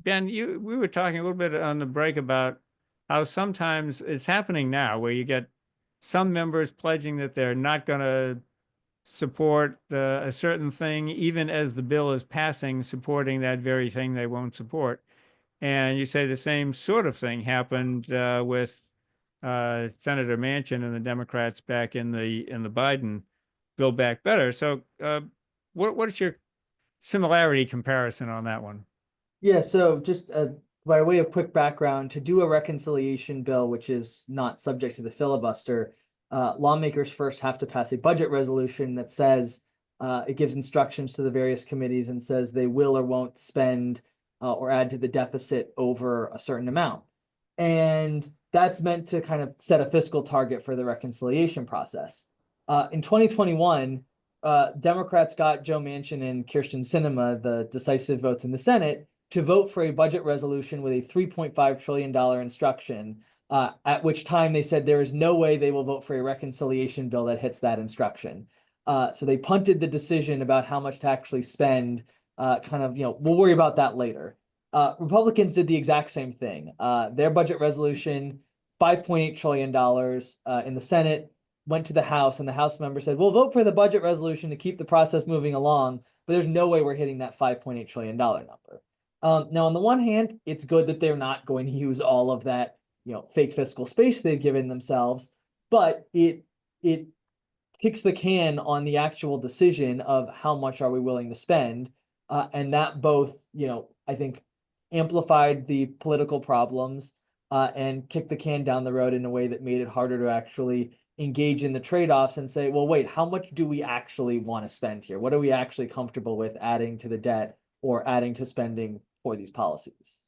Ben, we were talking a little bit on the break about how sometimes it's happening now where you get some members pledging that they're not going to support a certain thing, even as the bill is passing, supporting that very thing they won't support. And you say the same sort of thing happened with Senator Manchin and the Democrats back in the Biden Build Back Better. So, what is your similarity comparison on that one? Yeah, so just by way of quick background, to do a reconciliation bill, which is not subject to the filibuster, lawmakers first have to pass a budget resolution that says it gives instructions to the various committees and says they will or won't spend or add to the deficit over a certain amount. And that's meant to kind of set a fiscal target for the reconciliation process. In 2021, Democrats got Joe Manchin and Kirsten Sinema the decisive votes in the Senate to vote for a budget resolution with a $3.5 trillion instruction, at which time they said there is no way they will vote for a reconciliation bill that hits that instruction. So they punted the decision about how much to actually spend, we'll worry about that later. Republicans did the exact same thing. Their budget resolution, $5.8 trillion in the Senate, went to the House, and the House member said, we'll vote for the budget resolution to keep the process moving along, but there's no way we're hitting that $5.8 trillion number. Now, on the one hand, it's good that they're not going to use all of that, fake fiscal space they've given themselves, but it kicks the can on the actual decision of how much are we willing to spend, and that both, I think, amplified the political problems and kicked the can down the road in a way that made it harder to actually engage in the trade-offs and say, well, wait, how much do we actually want to spend here? What are we actually comfortable with adding to the debt or adding to spending for these policies?